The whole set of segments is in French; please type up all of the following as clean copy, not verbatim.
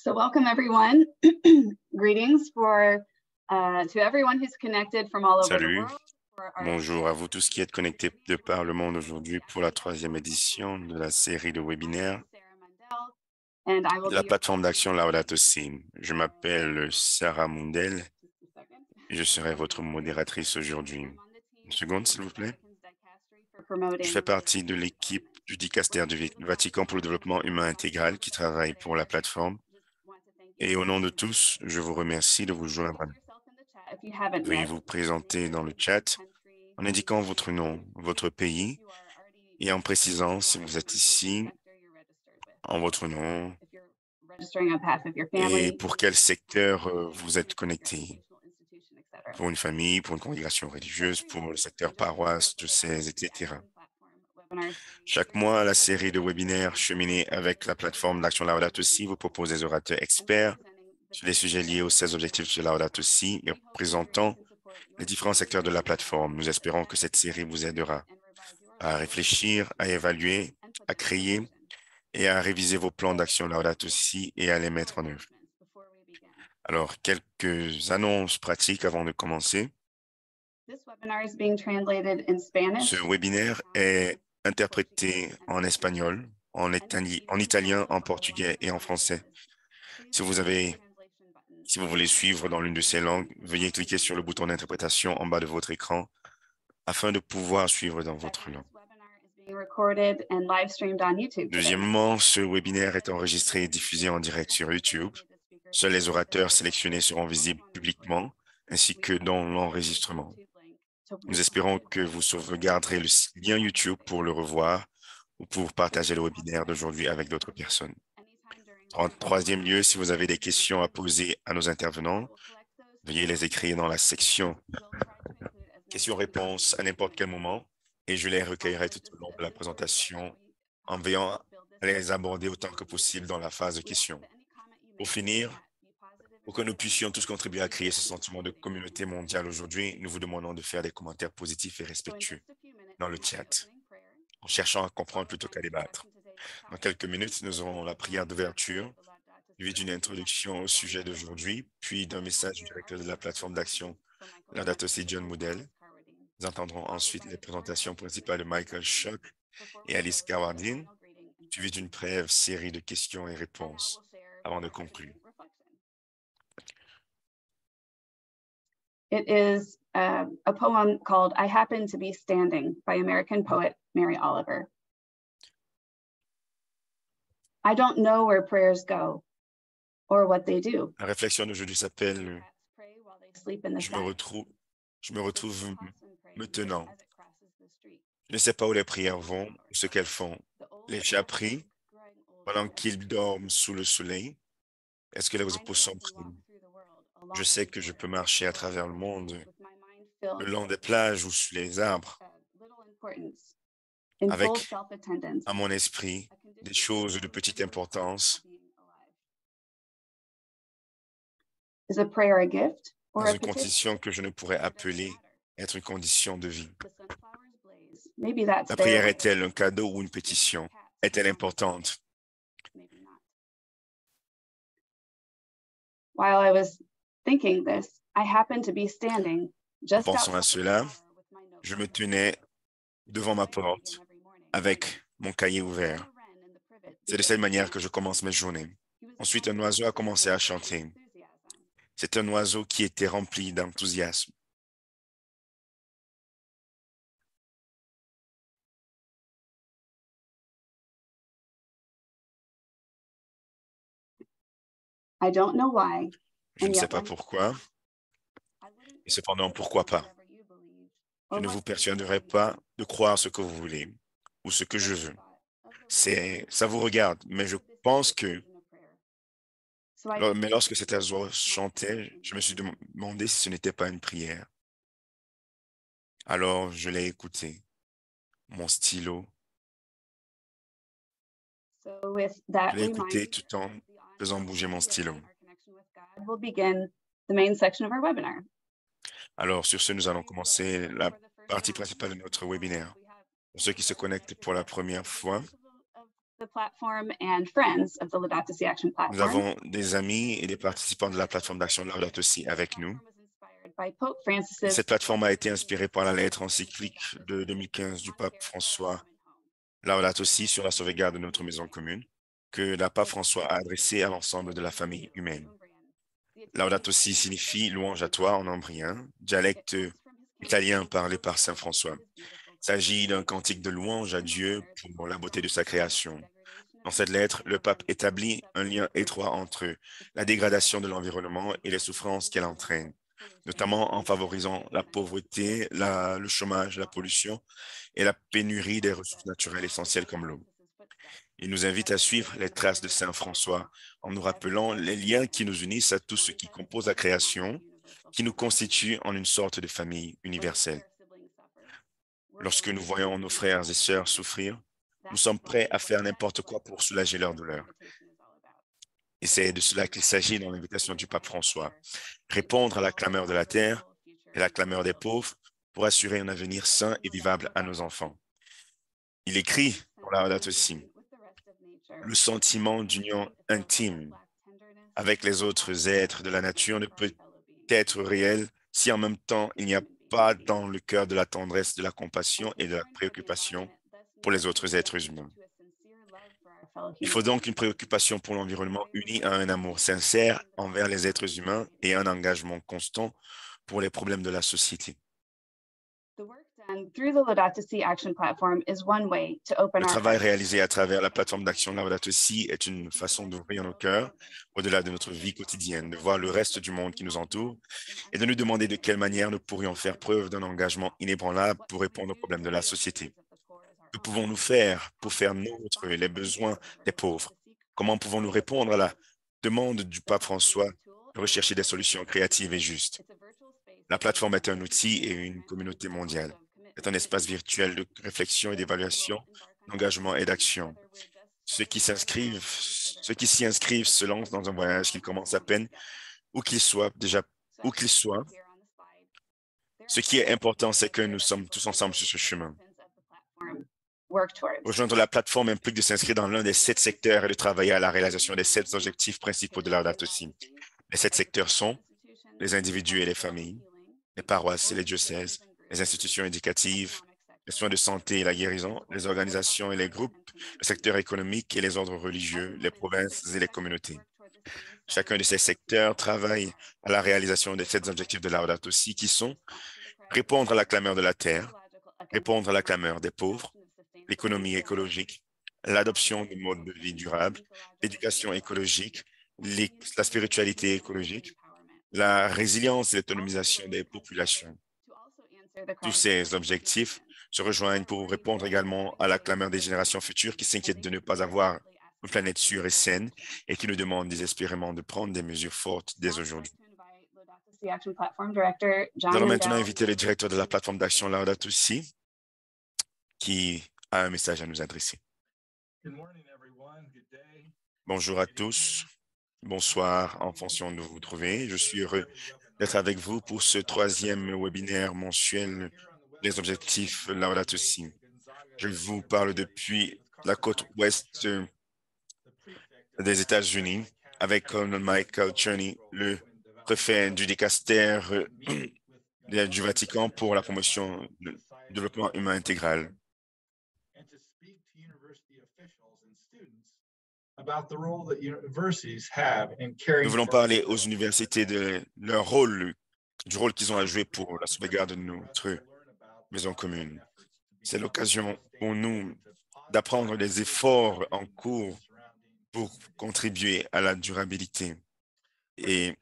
So welcome everyone. Greetings to everyone who's connected from all over the Salut, world. bonjour à vous tous qui êtes connectés de par le monde aujourd'hui pour la 3e édition de la série de webinaires de la plateforme d'action Laudato Si. Je m'appelle Sarah Mundell et je serai votre modératrice aujourd'hui. Une seconde, s'il vous plaît. Je fais partie de l'équipe du dicaster du Vatican pour le développement humain intégral qui travaille pour la plateforme. Et au nom de tous, je vous remercie de vous joindre. Veuillez vous présenter dans le chat en indiquant votre nom, votre pays et en précisant si vous êtes ici en votre nom et pour quel secteur vous êtes connecté. Pour une famille, pour une congrégation religieuse, pour le secteur paroisse, diocèse, etc. Chaque mois, la série de webinaires cheminée avec la plateforme d'Action Laudato Si vous propose des orateurs experts sur les sujets liés aux 16 objectifs de Laudato Si et représentant les différents secteurs de la plateforme. Nous espérons que cette série vous aidera à réfléchir, à évaluer, à créer et à réviser vos plans d'action Laudato Si et à les mettre en œuvre. Alors, quelques annonces pratiques avant de commencer. Ce webinaire est interprété en espagnol, en italien, en portugais et en français. Si vous voulez suivre dans l'une de ces langues, veuillez cliquer sur le bouton d'interprétation en bas de votre écran afin de pouvoir suivre dans votre langue. Deuxièmement, ce webinaire est enregistré et diffusé en direct sur YouTube. Seuls les orateurs sélectionnés seront visibles publiquement, ainsi que dans l'enregistrement. Nous espérons que vous sauvegarderez le lien YouTube pour le revoir ou pour partager le webinaire d'aujourd'hui avec d'autres personnes. En troisième lieu, si vous avez des questions à poser à nos intervenants, veuillez les écrire dans la section questions-réponses à n'importe quel moment et je les recueillerai tout au long de la présentation en veillant à les aborder autant que possible dans la phase de questions. Pour finir, pour que nous puissions tous contribuer à créer ce sentiment de communauté mondiale aujourd'hui, nous vous demandons de faire des commentaires positifs et respectueux dans le chat, en cherchant à comprendre plutôt qu'à débattre. Dans quelques minutes, nous aurons la prière d'ouverture, suivie d'une introduction au sujet d'aujourd'hui, puis d'un message du directeur de la plateforme d'action Laudato Si, John Moodell. Nous entendrons ensuite les présentations principales de Michael Schock et Alice Cowardin, suivies d'une brève série de questions et réponses avant de conclure. It is a poem called I Happen to Be Standing by American poet Mary Oliver. I don't know where prayers go or what they do. La réflexion d'aujourd'hui s'appelle Je me retrouve me tenant. Je ne sais pas où les prières vont ou ce qu'elles font. Les chats prient pendant qu'ils dorment sous le soleil. Est-ce que les opossums prient? Je sais que je peux marcher à travers le monde, le long des plages ou sous les arbres, avec à mon esprit des choses de petite importance. Dans une condition que je ne pourrais appeler être une condition de vie. La prière est-elle un cadeau ou une pétition? Est-elle importante? While I was thinking this, I happened to be standing En pensant à cela, je me tenais devant ma porte avec mon cahier ouvert. C'est de cette manière que je commence mes journées. Ensuite, un oiseau a commencé à chanter. C'est un oiseau qui était rempli d'enthousiasme. I don't know why. Je ne sais pas pourquoi, et cependant, pourquoi pas? Je ne vous persuaderai pas de croire ce que vous voulez ou ce que je veux. Ça vous regarde, mais je pense que mais lorsque cet oiseau chantait, je me suis demandé si ce n'était pas une prière. Alors, je l'ai écouté, mon stylo. Je l'ai écouté tout en faisant bouger mon stylo. Alors, sur ce, nous allons commencer la partie principale de notre webinaire. Pour ceux qui se connectent pour la première fois, Nous avons des amis et des participants de la plateforme d'action Laudato Si avec nous. Et cette plateforme a été inspirée par la lettre encyclique de 2015 du pape François Laudato Si sur la sauvegarde de notre maison commune que le pape François a adressée à l'ensemble de la famille humaine. Laudato Si signifie louange à toi en ombrien, dialecte italien parlé par saint François. Il s'agit d'un cantique de louange à Dieu pour la beauté de sa création. Dans cette lettre, le pape établit un lien étroit entre la dégradation de l'environnement et les souffrances qu'elle entraîne, notamment en favorisant la pauvreté, le chômage, la pollution et la pénurie des ressources naturelles essentielles comme l'eau. Il nous invite à suivre les traces de Saint François en nous rappelant les liens qui nous unissent à tout ce qui compose la création, qui nous constitue en une sorte de famille universelle. Lorsque nous voyons nos frères et sœurs souffrir, nous sommes prêts à faire n'importe quoi pour soulager leur douleur. Et c'est de cela qu'il s'agit dans l'invitation du pape François. Répondre à la clameur de la terre et la clameur des pauvres pour assurer un avenir sain et vivable à nos enfants. Il écrit dans Laudato Si, le sentiment d'union intime avec les autres êtres de la nature ne peut être réel si en même temps il n'y a pas dans le cœur de la tendresse, de la compassion et de la préoccupation pour les autres êtres humains. Il faut donc une préoccupation pour l'environnement unie à un amour sincère envers les êtres humains et un engagement constant pour les problèmes de la société. Le travail réalisé à travers la plateforme d'action Laudato Si est une façon d'ouvrir nos cœurs au-delà de notre vie quotidienne, de voir le reste du monde qui nous entoure et de nous demander de quelle manière nous pourrions faire preuve d'un engagement inébranlable pour répondre aux problèmes de la société. Que pouvons-nous faire pour faire nôtre les besoins des pauvres? Comment pouvons-nous répondre à la demande du pape François de rechercher des solutions créatives et justes? La plateforme est un outil et une communauté mondiale. C'est un espace virtuel de réflexion et d'évaluation, d'engagement et d'action. Ceux qui s'y inscrivent se lancent dans un voyage qui commence à peine, où qu'ils soient. Ce qui est important, c'est que nous sommes tous ensemble sur ce chemin. Rejoindre la plateforme implique de s'inscrire dans l'un des 7 secteurs et de travailler à la réalisation des 7 objectifs principaux de Laudato Si. Les 7 secteurs sont les individus et les familles, les paroisses et les diocèses, les institutions éducatives, les soins de santé et la guérison, les organisations et les groupes, le secteur économique et les ordres religieux, les provinces et les communautés. Chacun de ces secteurs travaille à la réalisation des 7 objectifs de Laudato Si qui sont répondre à la clameur de la terre, répondre à la clameur des pauvres, l'économie écologique, l'adoption de modes de vie durables, l'éducation écologique, la spiritualité écologique, la résilience et l'autonomisation des populations. Tous ces objectifs se rejoignent pour répondre également à la clameur des générations futures qui s'inquiètent de ne pas avoir une planète sûre et saine et qui nous demandent désespérément de prendre des mesures fortes dès aujourd'hui. Nous allons maintenant inviter le directeur de la plateforme d'action Laudato Si qui a un message à nous adresser. Bonjour à tous. Bonsoir en fonction de où vous vous trouvez. Je suis heureux d'être avec vous pour ce 3e webinaire mensuel des objectifs Laudato Si. Je vous parle depuis la côte ouest des États-Unis avec Colonel Michael Cherney, le préfet du dicaster du Vatican pour la promotion du développement humain intégral. Nous voulons parler aux universités de leur rôle, du rôle qu'ils ont à jouer pour la sauvegarde de notre maison commune. C'est l'occasion pour nous d'apprendre les efforts en cours pour contribuer à la durabilité et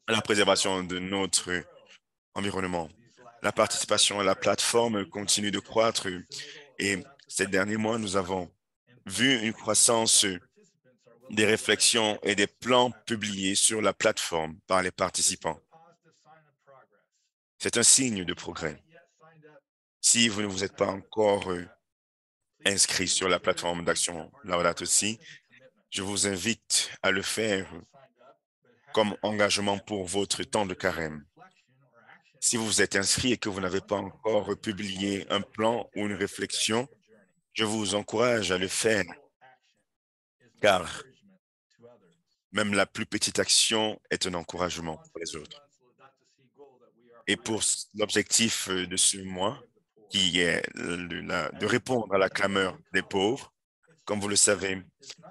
à la préservation de notre environnement. La participation à la plateforme continue de croître et ces derniers mois, nous avons vu une croissance des réflexions et des plans publiés sur la plateforme par les participants. C'est un signe de progrès. Si vous ne vous êtes pas encore inscrit sur la plateforme d'action Laudato Si, je vous invite à le faire comme engagement pour votre temps de carême. Si vous vous êtes inscrit et que vous n'avez pas encore publié un plan ou une réflexion, Je vous encourage à le faire, car même la plus petite action est un encouragement pour les autres. Et pour l'objectif de ce mois, qui est de répondre à la clameur des pauvres, comme vous le savez,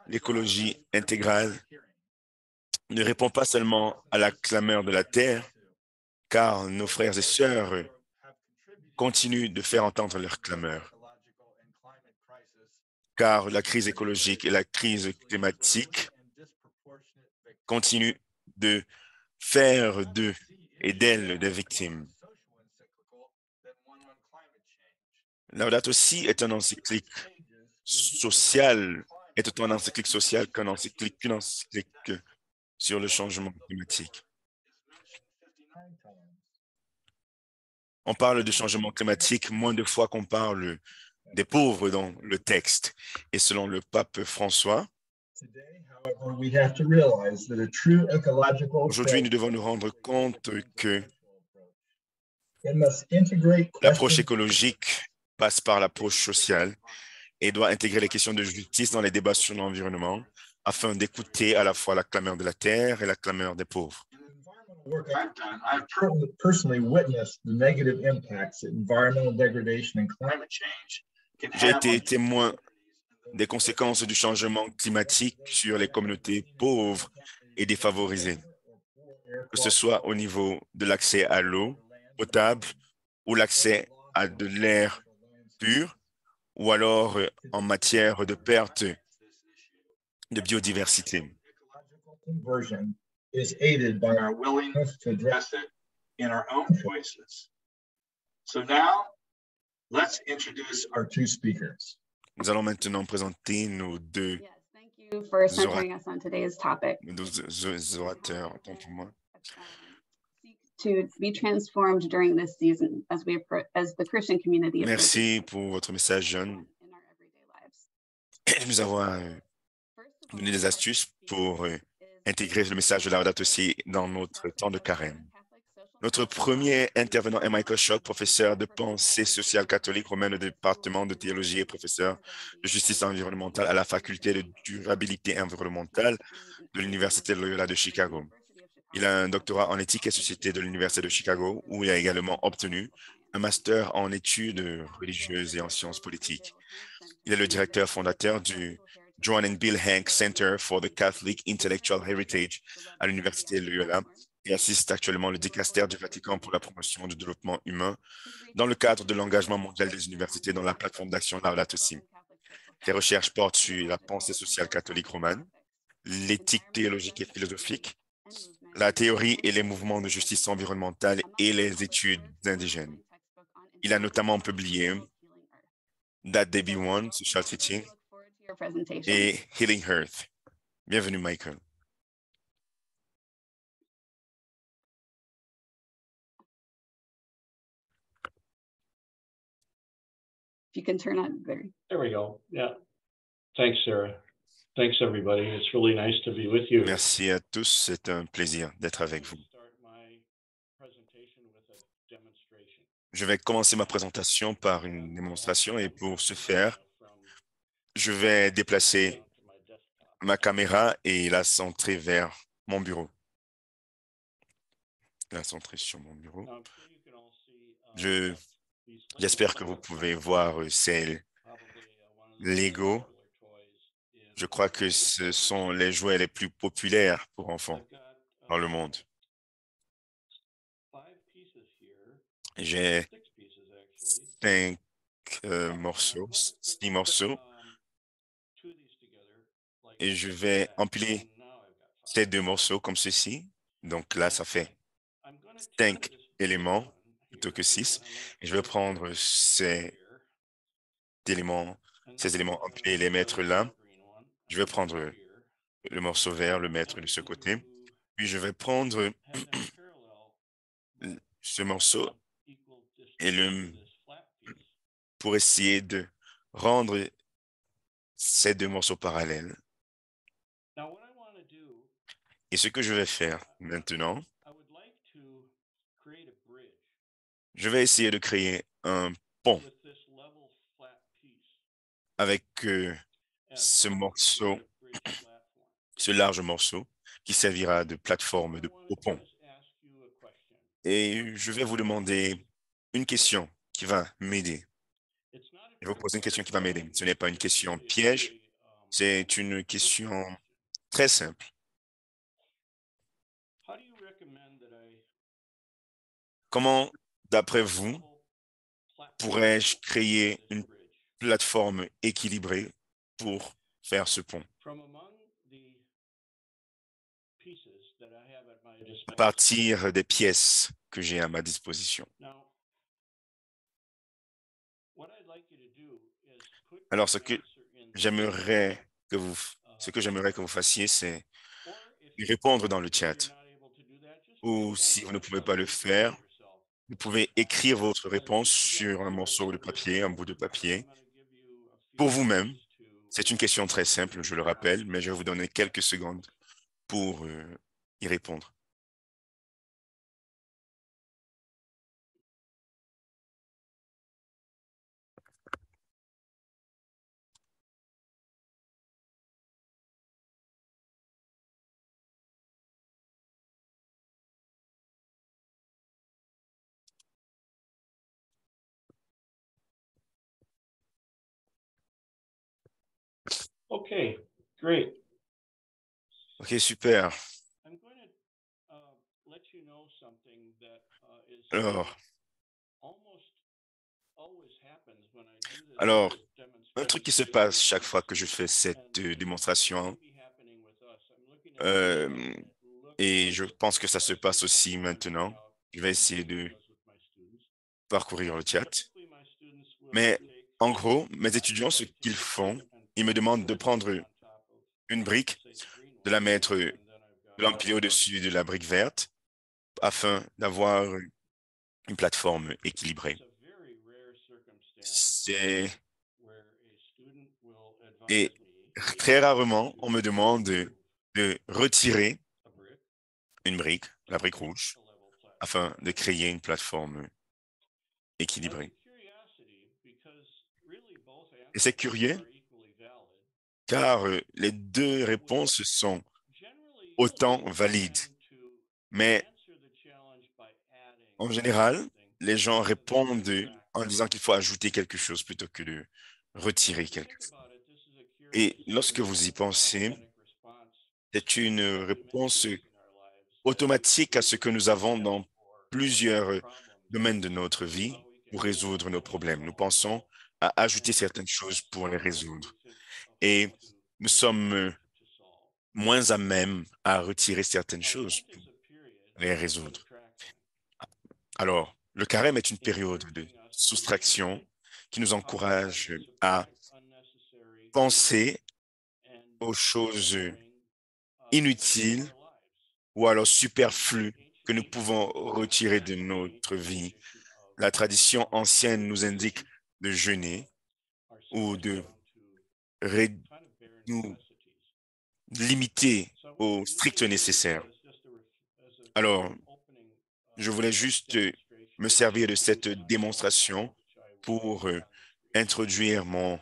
l'écologie intégrale ne répond pas seulement à la clameur de la terre, car nos frères et sœurs continuent de faire entendre leur clameur, car la crise écologique et la crise climatique continuent de faire d'eux et d'elles des victimes. Laudato Si est un encyclique social, est autant un encyclique social qu'une encyclique sur le changement climatique. On parle de changement climatique moins de fois qu'on parle des pauvres dans le texte. Et selon le pape François, aujourd'hui, nous devons nous rendre compte que l'approche écologique passe par l'approche sociale et doit intégrer les questions de justice dans les débats sur l'environnement afin d'écouter à la fois la clameur de la terre et la clameur des pauvres. Work I've done, I've personally witnessed the negative impacts that environmental degradation and climate change can J'ai have été témoin des conséquences du changement climatique sur les communautés pauvres et défavorisées, que ce soit au niveau de l'accès à l'eau potable ou l'accès à de l'air pur, ou alors en matière de perte de biodiversité. Conversion is aided by our willingness to address it in our own choices. So now, let's introduce our two speakers. Nous allons maintenant présenter nos deux Yes, thank you for centering us on today's topic. orateurs, autant pour moi. Seek to be transformed during this season as the Christian community. Merci pour votre message jeune In our everyday lives. et nous avons donné des astuces pour intégrer le message de Laudato Si dans notre temps de carême. Notre premier intervenant est Michael Schock, professeur de pensée sociale catholique romaine au département de théologie et professeur de justice environnementale à la faculté de durabilité environnementale de l'Université de Loyola de Chicago. Il a un doctorat en éthique et société de l'Université de Chicago, où il a également obtenu un master en études religieuses et en sciences politiques. Il est le directeur fondateur du John and Bill Hank Center for the Catholic Intellectual Heritage à l'Université de Loyola et assiste actuellement le dicastère du Vatican pour la promotion du développement humain dans le cadre de l'engagement mondial des universités dans la plateforme d'action Laudato Si. Ses recherches portent sur la pensée sociale catholique romane, l'éthique théologique et philosophique, la théorie et les mouvements de justice environnementale et les études indigènes. Il a notamment publié That They Be One, Social Teaching et Healing Earth. Bienvenue, Michael. If you can turn on There we go. Yeah. Thanks, Sarah. Thanks, everybody. It's really nice to be with you. Merci à tous. C'est un plaisir d'être avec vous. Je vais commencer ma présentation par une démonstration et pour ce faire, je vais déplacer ma caméra et la centrer vers mon bureau. La centrer sur mon bureau. J'espère que vous pouvez voir ces Lego. Je crois que ce sont les jouets les plus populaires pour enfants dans le monde. J'ai 5 morceaux, 6 morceaux, et je vais empiler ces 2 morceaux comme ceci. Donc là, ça fait 5 éléments plutôt que 6. Et je vais prendre ces éléments empilés et les mettre là. Je vais prendre le morceau vert, le mettre de ce côté. Puis je vais prendre ce morceau et pour essayer de rendre ces 2 morceaux parallèles. Et ce que je vais faire maintenant, je vais essayer de créer un pont avec ce morceau, ce large morceau qui servira de plateforme au pont. Et je vais vous demander une question qui va m'aider. Je vais vous poser une question qui va m'aider. Ce n'est pas une question piège, c'est une question très simple. Comment, d'après vous, pourrais-je créer une plateforme équilibrée pour faire ce pont? À partir des pièces que j'ai à ma disposition. Alors, ce que j'aimerais que vous fassiez, c'est répondre dans le chat. Ou si vous ne pouvez pas le faire, vous pouvez écrire votre réponse sur un morceau de papier, un bout de papier, pour vous-même. C'est une question très simple, je le rappelle, mais je vais vous donner quelques secondes pour y répondre. Okay, great. Ok, super. Alors, un truc qui se passe chaque fois que je fais cette démonstration, et je pense que ça se passe aussi maintenant, je vais essayer de parcourir le chat. Mais en gros, mes étudiants, ce qu'ils font, ils me demandent de prendre une brique, de la mettre, de l'empiler au-dessus de la brique verte afin d'avoir une plateforme équilibrée. Et très rarement, on me demande de retirer une brique, la brique rouge, afin de créer une plateforme équilibrée. Et c'est curieux, car les deux réponses sont autant valides. Mais en général, les gens répondent en disant qu'il faut ajouter quelque chose plutôt que de retirer quelque chose. Et lorsque vous y pensez, c'est une réponse automatique à ce que nous avons dans plusieurs domaines de notre vie pour résoudre nos problèmes. Nous pensons à ajouter certaines choses pour les résoudre. Et nous sommes moins à même à retirer certaines choses pour les résoudre. Alors, le carême est une période de soustraction qui nous encourage à penser aux choses inutiles ou alors superflues que nous pouvons retirer de notre vie. La tradition ancienne nous indique de jeûner ou de nous limiter au strict nécessaire. Alors, je voulais juste me servir de cette démonstration pour introduire mon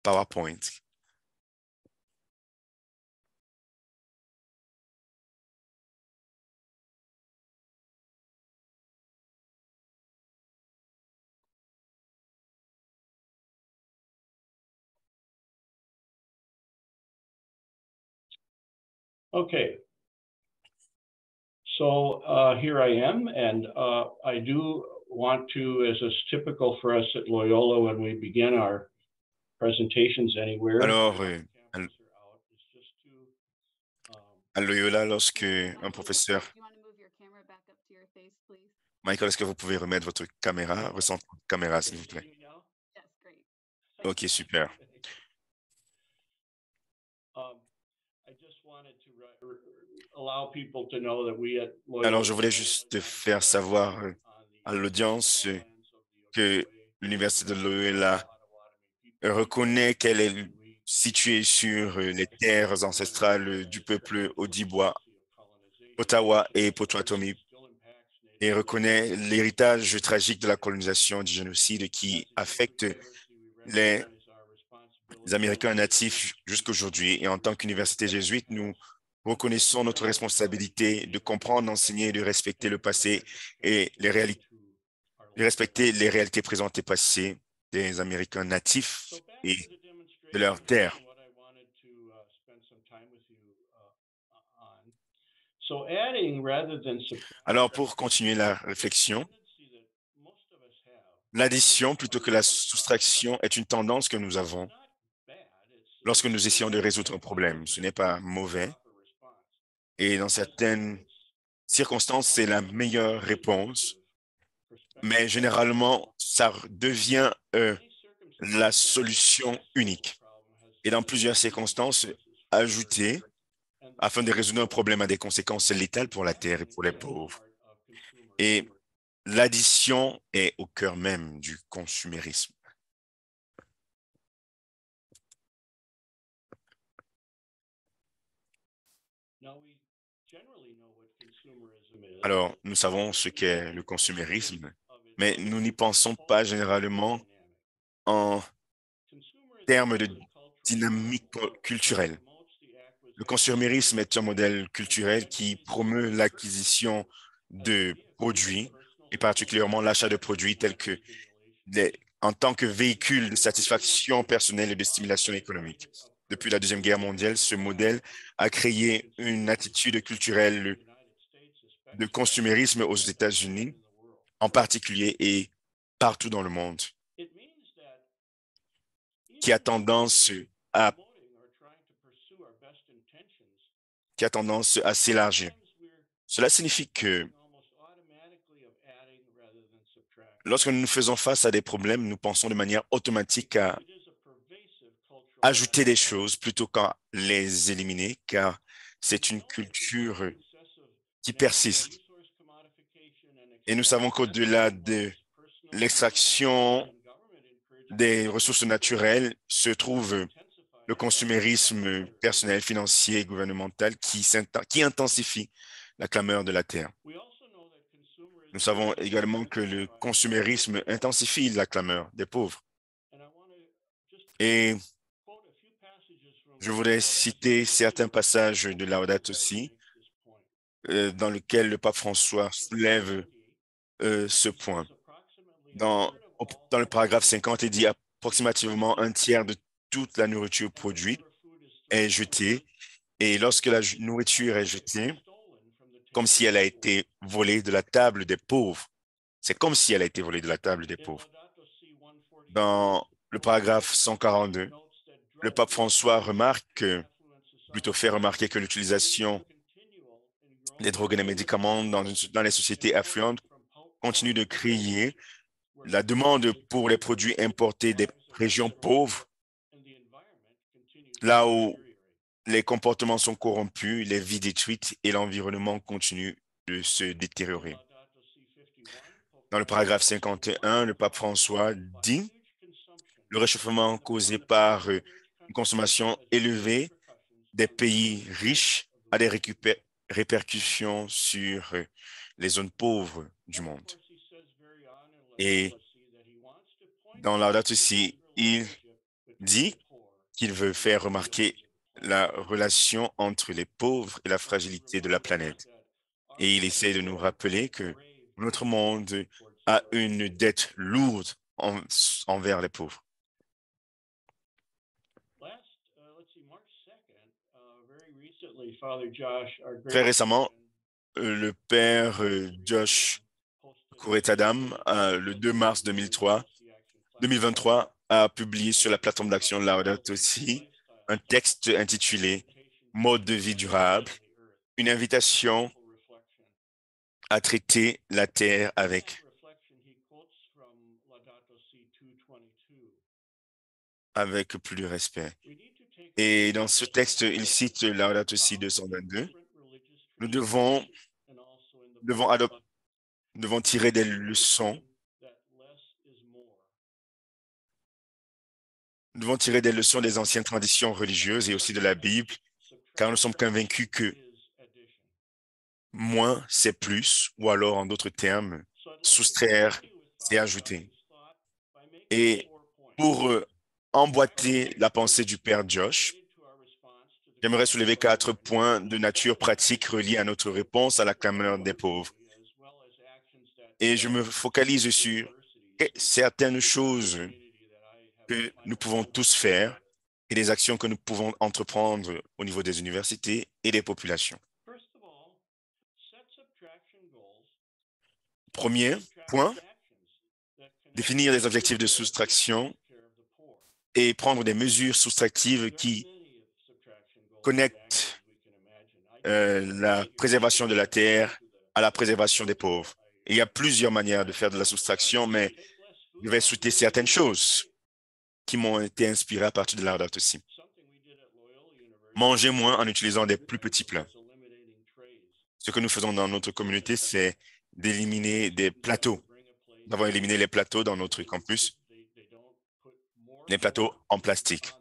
PowerPoint. Okay. So here I am, and I do want to, as is typical for us at Loyola when we begin our presentations anywhere. Alors, à Loyola, lorsque un professeur... Michael, est-ce que vous pouvez remettre votre caméra, recentre votre caméra, s'il vous plaît? Ok, super. Alors, je voulais juste faire savoir à l'audience que l'Université de Loyola reconnaît qu'elle est située sur les terres ancestrales du peuple Ojibwa, Ottawa et Potawatomi, et reconnaît l'héritage tragique de la colonisation, du génocide qui affecte les les Américains natifs jusqu'aujourd'hui. Et en tant qu'université jésuite, nous reconnaissons notre responsabilité de comprendre, d'enseigner et de respecter le passé et de respecter les réalités présentes et passées des Américains natifs et de leur terre. Alors, pour continuer la réflexion, l'addition plutôt que la soustraction est une tendance que nous avons lorsque nous essayons de résoudre un problème. Ce n'est pas mauvais. Et dans certaines circonstances, c'est la meilleure réponse. Mais généralement, ça devient la solution unique. Et dans plusieurs circonstances, ajouter afin de résoudre un problème a des conséquences létales pour la terre et pour les pauvres. Et l'addition est au cœur même du consumérisme. Alors, nous savons ce qu'est le consumérisme, mais nous n'y pensons pas généralement en termes de dynamique culturelle. Le consumérisme est un modèle culturel qui promeut l'acquisition de produits, et particulièrement l'achat de produits tels que en tant que véhicule de satisfaction personnelle et de stimulation économique. Depuis la Deuxième Guerre mondiale, ce modèle a créé une attitude culturelle de consumérisme aux États-Unis, en particulier et partout dans le monde, qui a tendance à s'élargir. Cela signifie que lorsque nous nous faisons face à des problèmes, nous pensons de manière automatique à ajouter des choses plutôt qu'à les éliminer, car c'est une culture qui persiste. Et nous savons qu'au-delà de l'extraction des ressources naturelles se trouve le consumérisme personnel, financier et gouvernemental qui intensifie la clameur de la terre. Nous savons également que le consumérisme intensifie la clameur des pauvres. Et je voudrais citer certains passages de Laudato Si, dans lequel le pape François soulève ce point. Dans le paragraphe 50, il dit approximativement un tiers de toute la nourriture produite est jetée. Et lorsque la nourriture est jetée, comme si elle a été volée de la table des pauvres. C'est comme si elle a été volée de la table des pauvres. Dans le paragraphe 142, le pape François fait remarquer que l'utilisation des drogues et des médicaments dans les sociétés affluentes continue de créer la demande pour les produits importés des régions pauvres, là où les comportements sont corrompus, les vies détruites et l'environnement continue de se détériorer. Dans le paragraphe 51, le pape François dit « Le réchauffement causé par une consommation élevée des pays riches a des répercussions sur les zones pauvres du monde. » Et dans Laudato Si, il dit qu'il veut faire remarquer la relation entre les pauvres et la fragilité de la planète. Et il essaie de nous rappeler que notre monde a une dette lourde envers les pauvres. Très récemment, le père Josh Couret-Adam, le 2 mars 2023, a publié sur la plateforme d'action Laudato Si un texte intitulé « Mode de vie durable », une invitation à traiter la terre avec plus de respect. Et dans ce texte, il cite Laudato Si 222. Nous devons tirer des leçons. Nous devons tirer des leçons des anciennes traditions religieuses et aussi de la Bible, car nous sommes convaincus que moins, c'est plus, ou alors, en d'autres termes, soustraire, c'est ajouter. Et pour emboîter la pensée du Père Josh, j'aimerais soulever 4 points de nature pratique reliés à notre réponse à la clameur des pauvres. Et je me focalise sur certaines choses que nous pouvons tous faire et des actions que nous pouvons entreprendre au niveau des universités et des populations. Premier point, définir des objectifs de soustraction et prendre des mesures soustractives qui connectent la préservation de la terre à la préservation des pauvres. Il y a plusieurs manières de faire de la soustraction, mais je vais citer certaines choses qui m'ont été inspirées à partir de Laudato Si. Manger moins en utilisant des plus petits plats. Ce que nous faisons dans notre communauté, c'est d'éliminer des plateaux. Nous avons éliminé les plateaux dans notre campus, les plateaux en plastique.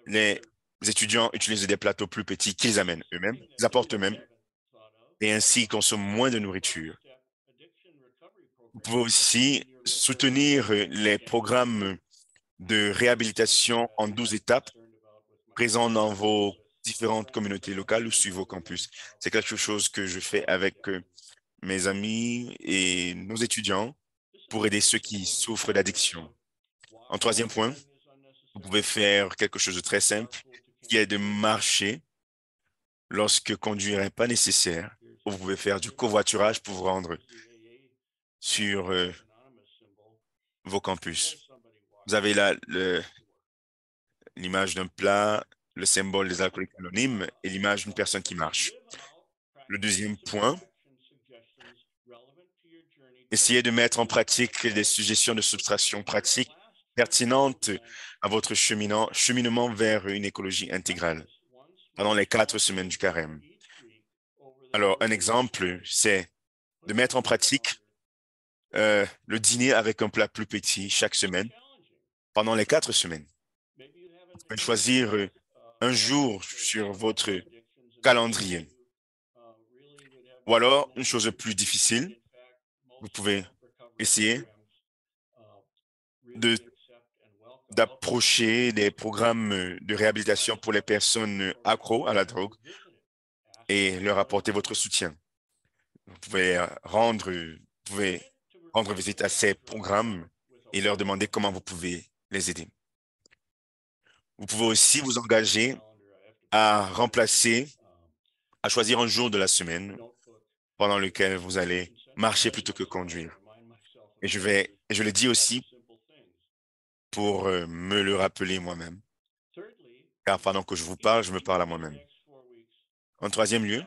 Les étudiants utilisent des plateaux plus petits qu'ils amènent eux-mêmes, ils apportent eux-mêmes, et ainsi ils consomment moins de nourriture. Vous pouvez aussi soutenir les programmes de réhabilitation en 12 étapes présents dans vos différentes communautés locales ou sur vos campus. C'est quelque chose que je fais avec mes amis et nos étudiants pour aider ceux qui souffrent d'addiction. En troisième point, vous pouvez faire quelque chose de très simple, qui est de marcher lorsque conduire n'est pas nécessaire. Ou vous pouvez faire du covoiturage pour vous rendre sur vos campus. Vous avez là l'image d'un plat, le symbole des alcooliques anonymes et l'image d'une personne qui marche. Le deuxième point, essayez de mettre en pratique des suggestions de subtraction pratiques pertinentes à votre cheminement vers une écologie intégrale pendant les 4 semaines du carême. Alors, un exemple, c'est de mettre en pratique le dîner avec un plat plus petit chaque semaine pendant les 4 semaines. Vous pouvez choisir un jour sur votre calendrier. Ou alors, une chose plus difficile, vous pouvez essayer d'approcher des programmes de réhabilitation pour les personnes accros à la drogue et leur apporter votre soutien. Vous pouvez rendre visite à ces programmes et leur demander comment vous pouvez les aider. Vous pouvez aussi vous engager à choisir un jour de la semaine pendant lequel vous allez marcher plutôt que conduire. Et je le dis aussi pour me le rappeler moi-même. Car pendant que je vous parle, je me parle à moi-même. En troisième lieu,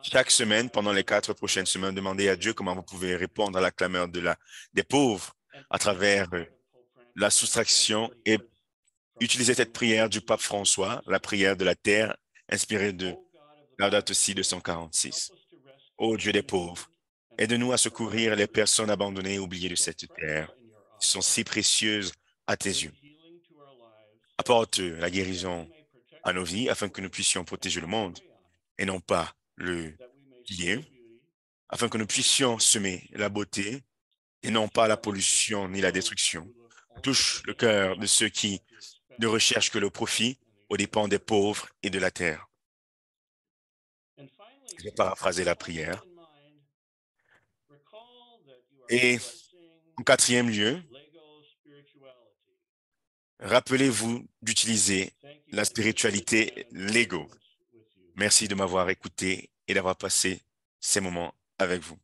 chaque semaine, pendant les 4 prochaines semaines, demandez à Dieu comment vous pouvez répondre à la clameur des pauvres à travers la soustraction et utilisez cette prière du pape François, la prière de la terre, inspirée de Laudato Si 246. Ô Dieu des pauvres, aide-nous à secourir les personnes abandonnées et oubliées de cette terre, qui sont si précieuses à tes yeux. Apporte la guérison à nos vies afin que nous puissions protéger le monde et non pas le piller, afin que nous puissions semer la beauté et non pas la pollution ni la destruction. Touche le cœur de ceux qui ne recherchent que le profit aux dépens des pauvres et de la terre. Je vais paraphraser la prière. Et en quatrième lieu, rappelez-vous d'utiliser la spiritualité Lego. Merci de m'avoir écouté et d'avoir passé ces moments avec vous.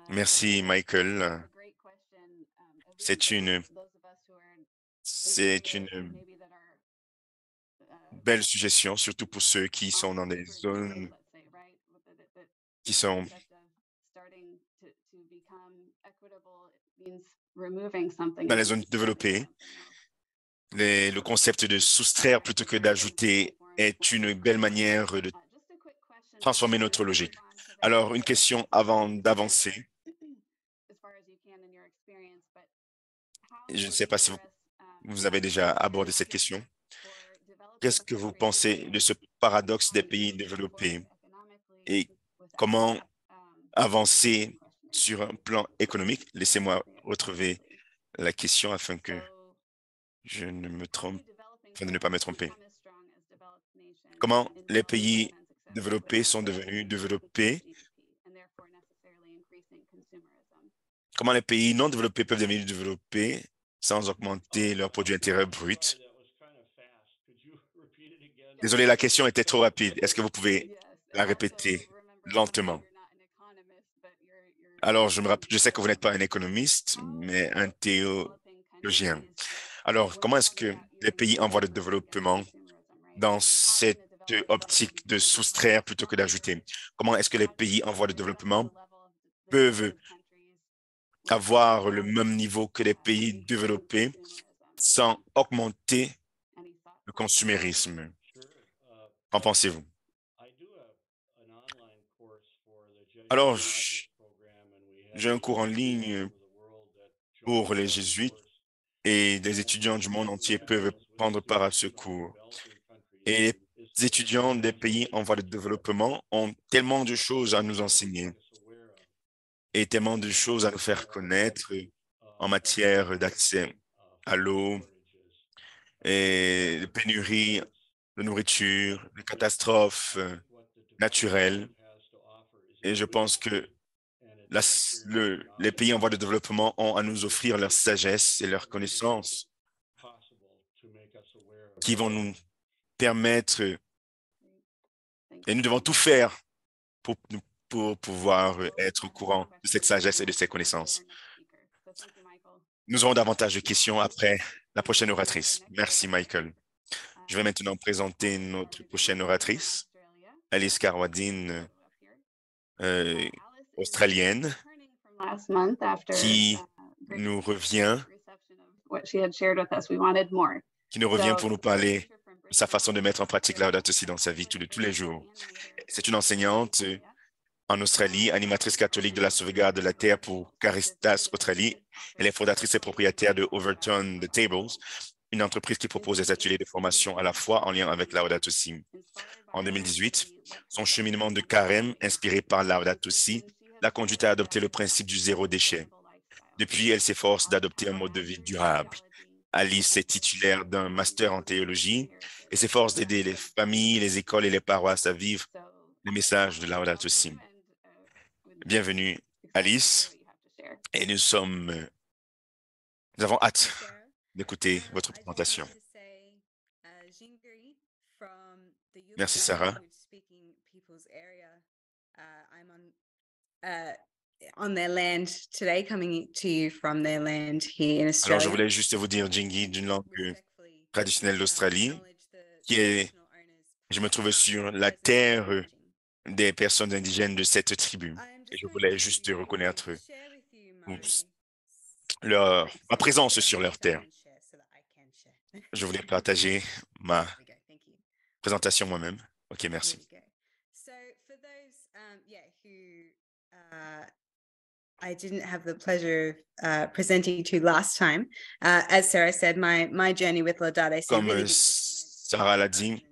Merci, Michael. C'est une belle suggestion, surtout pour ceux qui sont dans des zones qui sont dans les zones développées. Le concept de soustraire plutôt que d'ajouter est une belle manière de transformer notre logique. Alors, une question avant d'avancer. Je ne sais pas si vous avez déjà abordé cette question. Qu'est-ce que vous pensez de ce paradoxe des pays développés et comment avancer sur un plan économique? Laissez-moi retrouver la question afin que je ne me trompe, afin de ne pas me tromper. Comment les pays développés sont devenus développés? Comment les pays non développés peuvent devenir développés sans augmenter leur produit intérieur brut? Désolé, la question était trop rapide. Est-ce que vous pouvez la répéter lentement? Alors, je sais que vous n'êtes pas un économiste, mais un théologien. Alors, comment est-ce que les pays en voie de développement, dans cette optique de soustraire plutôt que d'ajouter, comment est-ce que les pays en voie de développement peuvent avoir le même niveau que les pays développés sans augmenter le consumérisme? Qu'en pensez-vous? Alors, j'ai un cours en ligne pour les jésuites et des étudiants du monde entier peuvent prendre part à ce cours. Et les étudiants des pays en voie de développement ont tellement de choses à nous enseigner et tellement de choses à nous faire connaître en matière d'accès à l'eau et de pénurie de nourriture, de catastrophes naturelles. Et je pense que les pays en voie de développement ont à nous offrir leur sagesse et leur connaissance qui vont nous permettre, et nous devons tout faire pour pouvoir être au courant de cette sagesse et de ces connaissances. Nous aurons davantage de questions après la prochaine oratrice. Merci, Michael. Je vais maintenant présenter notre prochaine oratrice, Alice Carwadine, australienne, qui nous revient pour nous parler de sa façon de mettre en pratique Laudato Si dans sa vie tous les jours. C'est une enseignante en Australie, animatrice catholique de la sauvegarde de la terre pour Caritas Australie. Elle est fondatrice et propriétaire de Overturn the Tables, une entreprise qui propose des ateliers de formation à la fois en lien avec Laudato Si. En 2018, son cheminement de carême, inspiré par Laudato Si, l'a conduite à adopter le principe du zéro déchet. Depuis, elle s'efforce d'adopter un mode de vie durable. Alice est titulaire d'un master en théologie et s'efforce d'aider les familles, les écoles et les paroisses à vivre les messages de Laudato Si. Bienvenue, Alice, et nous avons hâte d'écouter votre présentation. Merci, Sarah. On their land today, coming to you from their land here in Australia. Alors, je voulais juste vous dire Jingi d'une langue traditionnelle d'Australie, je me trouve sur la terre des personnes indigènes de cette tribu. Et je voulais juste reconnaître ma présence sur leur terre. Je voulais partager ma présentation moi-même. OK, merci. I didn't have the pleasure of presenting to last time. As Sarah said, my journey with Laudato Si. Comme Sarah l'a dit,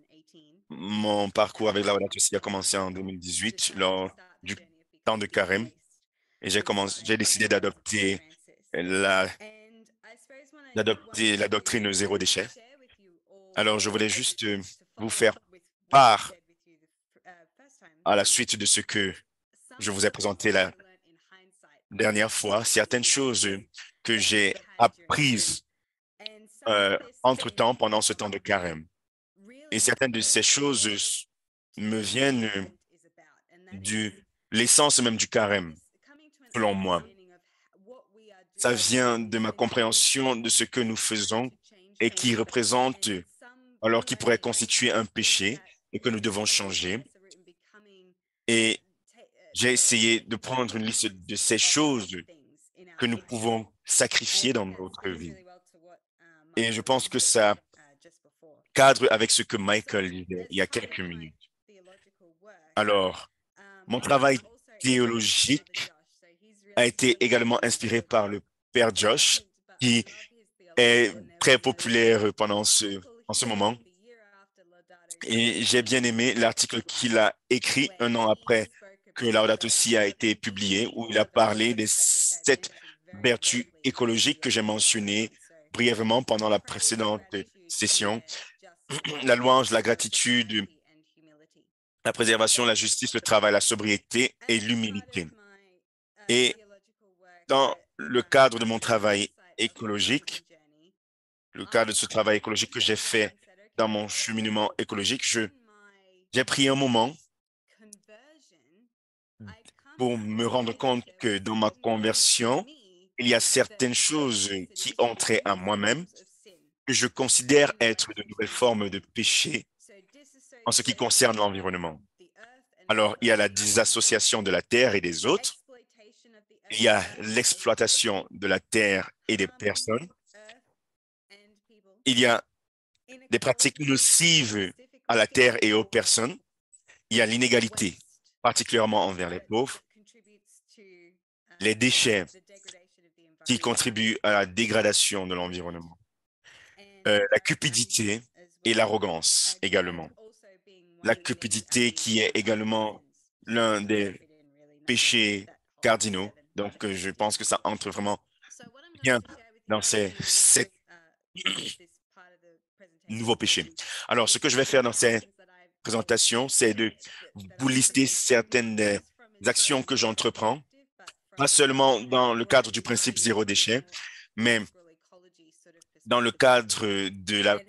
mon parcours avec Laudato Si a commencé en 2018 lors du temps de carême et j'ai décidé d'adopter la doctrine zéro déchet. Alors, je voulais juste vous faire part à la suite de ce que je vous ai présenté la dernière fois, certaines choses que j'ai apprises entre-temps pendant ce temps de carême. Et certaines de ces choses me viennent de l'essence même du carême, selon moi. Ça vient de ma compréhension de ce que nous faisons et qui représente, alors qui pourrait constituer un péché et que nous devons changer. Et j'ai essayé de prendre une liste de ces choses que nous pouvons sacrifier dans notre vie. Et je pense que ça cadre avec ce que Michael disait il y a quelques minutes. Alors, mon travail théologique a été également inspiré par le Père Josh, qui est très populaire en ce moment. Et j'ai bien aimé l'article qu'il a écrit un an après que Laudato Si a été publié, où il a parlé des 7 vertus écologiques que j'ai mentionnées brièvement pendant la précédente session. La louange, la gratitude, la préservation, la justice, le travail, la sobriété et l'humilité. Et dans le cadre de mon travail écologique, le cadre de ce travail écologique que j'ai fait dans mon cheminement écologique, j'ai pris un moment pour me rendre compte que dans ma conversion, il y a certaines choses qui ont trait à moi-même que je considère être de nouvelles formes de péché en ce qui concerne l'environnement. Alors, il y a la désassociation de la terre et des autres. Il y a l'exploitation de la terre et des personnes. Il y a des pratiques nocives à la terre et aux personnes. Il y a l'inégalité, particulièrement envers les pauvres, les déchets qui contribuent à la dégradation de l'environnement, la cupidité et l'arrogance également. La cupidité qui est également l'un des péchés cardinaux. Donc, je pense que ça entre vraiment bien dans ces 7 nouveaux péchés. Alors, ce que je vais faire dans cette présentation, c'est de vous lister certaines actions que j'entreprends, pas seulement dans le cadre du principe zéro déchet, mais dans le cadre de la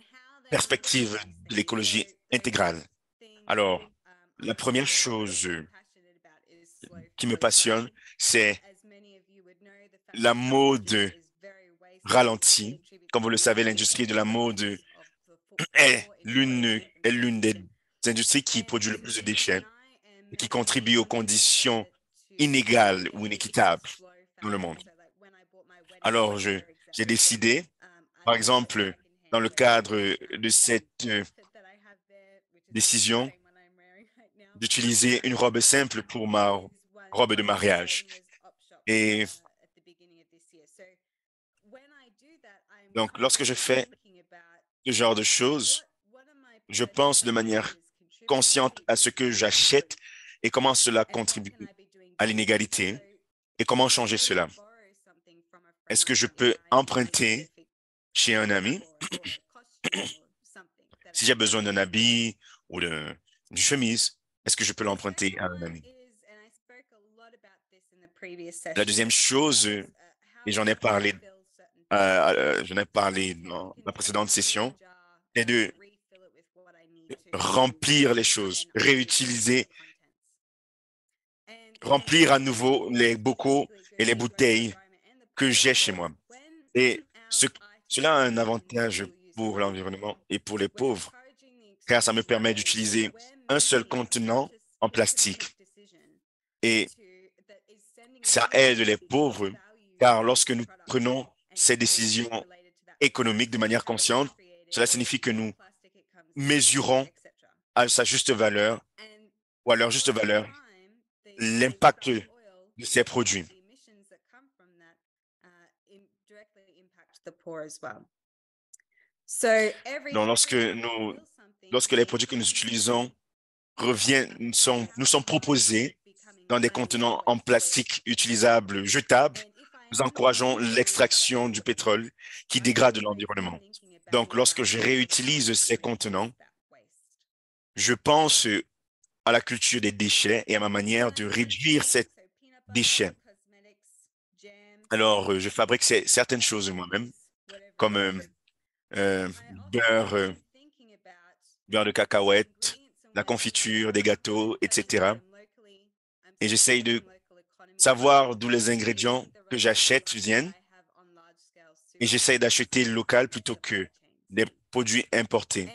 perspective de l'écologie intégrale. Alors, la première chose qui me passionne, c'est la mode ralentie. Comme vous le savez, l'industrie de la mode est l'une des industries qui produit le plus de déchets et qui contribue aux conditions inégales ou inéquitables dans le monde. Alors, j'ai décidé, par exemple, dans le cadre de cette décision, d'utiliser une robe simple pour ma robe de mariage. Et donc, lorsque je fais ce genre de choses, je pense de manière consciente à ce que j'achète et comment cela contribue à l'inégalité et comment changer cela. Est-ce que je peux emprunter chez un ami si j'ai besoin d'un habit ou d'une chemise? Est-ce que je peux l'emprunter à un ami? La deuxième chose, et j'en ai parlé dans la précédente session, c'est de remplir les choses, réutiliser, remplir à nouveau les bocaux et les bouteilles que j'ai chez moi. Et cela a un avantage pour l'environnement et pour les pauvres, car ça me permet d'utiliser un seul contenant en plastique. Et ça aide les pauvres, car lorsque nous prenons ces décisions économiques de manière consciente, cela signifie que nous mesurons à sa juste valeur ou à leur juste valeur l'impact de ces produits. Donc, lorsque les produits que nous utilisons nous sont proposés dans des contenants en plastique utilisables, jetables, nous encourageons l'extraction du pétrole qui dégrade l'environnement. Donc, lorsque je réutilise ces contenants, je pense à la culture des déchets et à ma manière de réduire ces déchets. Alors, je fabrique certaines choses moi-même, comme beurre de cacahuètes, la confiture, des gâteaux, etc. Et j'essaye de savoir d'où les ingrédients que j'achète viennent et j'essaye d'acheter local plutôt que des produits importés,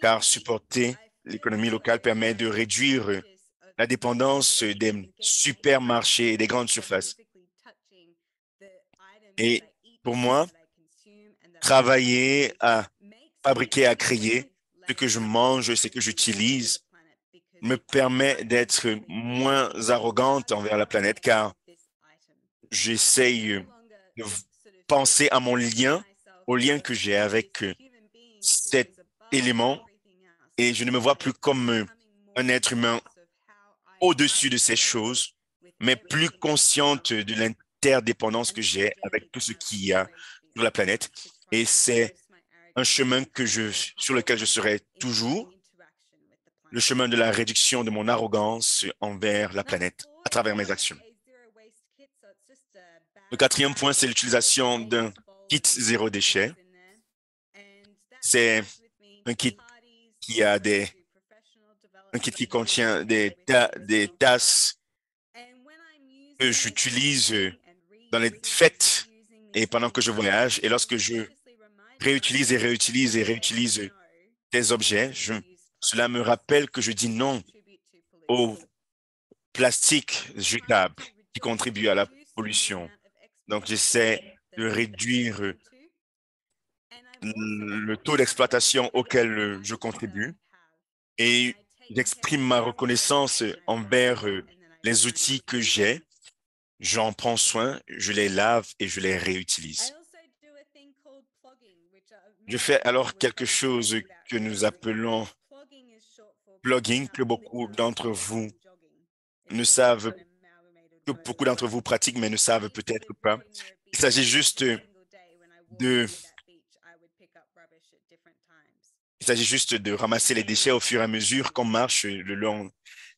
car supporter l'économie locale permet de réduire la dépendance des supermarchés et des grandes surfaces. Et pour moi, travailler à fabriquer, à créer ce que je mange, ce que j'utilise, me permet d'être moins arrogante envers la planète, car j'essaye de penser à mon lien, au lien que j'ai avec cet élément, et je ne me vois plus comme un être humain au-dessus de ces choses, mais plus consciente de l'interdépendance que j'ai avec tout ce qu'il y a sur la planète. Et c'est un chemin sur lequel je serai toujours, le chemin de la réduction de mon arrogance envers la planète à travers mes actions. Le quatrième point, c'est l'utilisation d'un kit zéro déchet. C'est un kit qui contient des tasses que j'utilise dans les fêtes et pendant que je voyage. Et lorsque je réutilise et réutilise et réutilise des objets, cela me rappelle que je dis non au plastique jetable qui contribue à la pollution. Donc, j'essaie de réduire le taux d'exploitation auquel je contribue et j'exprime ma reconnaissance envers les outils que j'ai. J'en prends soin, je les lave et je les réutilise. Je fais alors quelque chose que nous appelons plugging, que beaucoup d'entre vous pratiquent, mais ne savent peut-être pas. Il s'agit juste de ramasser les déchets au fur et à mesure qu'on marche le long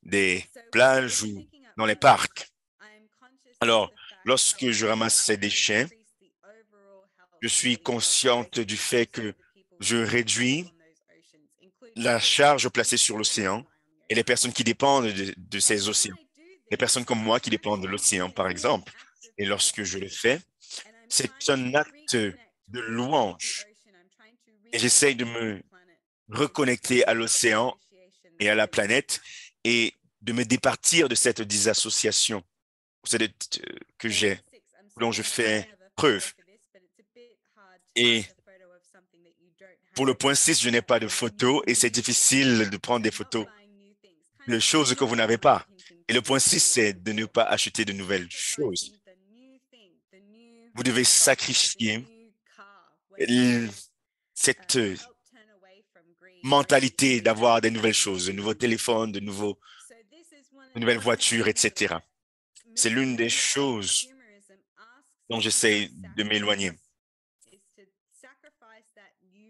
des plages ou dans les parcs. Alors, lorsque je ramasse ces déchets, je suis consciente du fait que je réduis la charge placée sur l'océan et les personnes qui dépendent de ces océans. Les personnes comme moi qui dépendent de l'océan, par exemple. Et lorsque je le fais, c'est un acte de louange. Et j'essaye de me reconnecter à l'océan et à la planète et de me départir de cette désassociation dont je fais preuve. Et pour le point 6, je n'ai pas de photos et c'est difficile de prendre des photos de choses que vous n'avez pas. Et le point 6, c'est de ne pas acheter de nouvelles choses. Vous devez sacrifier cette mentalité d'avoir des nouvelles choses, de nouveaux téléphones, de nouvelles voitures, etc. C'est l'une des choses dont j'essaie de m'éloigner.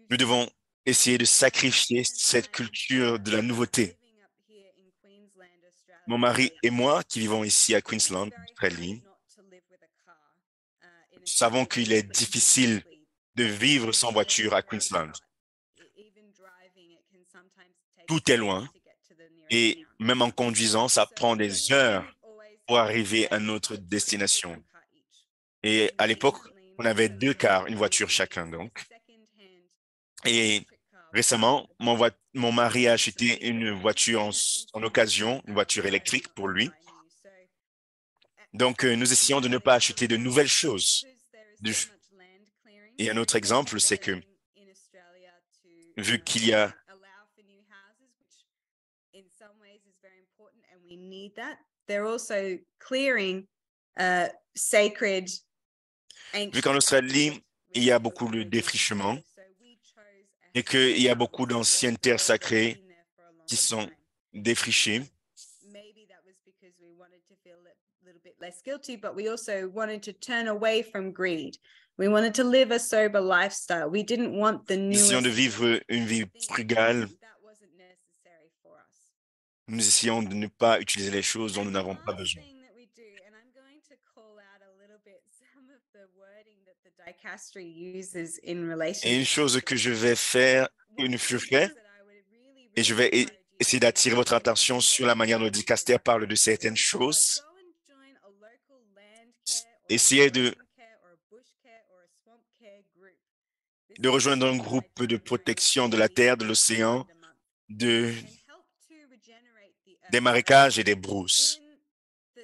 Nous devons essayer de sacrifier cette culture de la nouveauté. Mon mari et moi, qui vivons ici à Queensland, Australie, savons qu'il est difficile de vivre sans voiture à Queensland. Tout est loin et même en conduisant, ça prend des heures pour arriver à notre destination. Et à l'époque, on avait 2 cars, une voiture chacun donc. Et récemment, mon mari a acheté une voiture en occasion, une voiture électrique pour lui. Donc, nous essayons de ne pas acheter de nouvelles choses. Et un autre exemple, c'est que vu qu'il y a vu qu'en Australie, il y a beaucoup de défrichement et qu'il y a beaucoup d'anciennes terres sacrées qui sont défrichées. Nous essayons de vivre une vie frugale. Nous essayons de ne pas utiliser les choses dont nous n'avons pas besoin. Et une chose que je vais faire, et je vais essayer d'attirer votre attention sur la manière dont le Dicaster parle de certaines choses. Essayez de rejoindre un groupe de protection de la terre, de l'océan, des marécages et des brousses,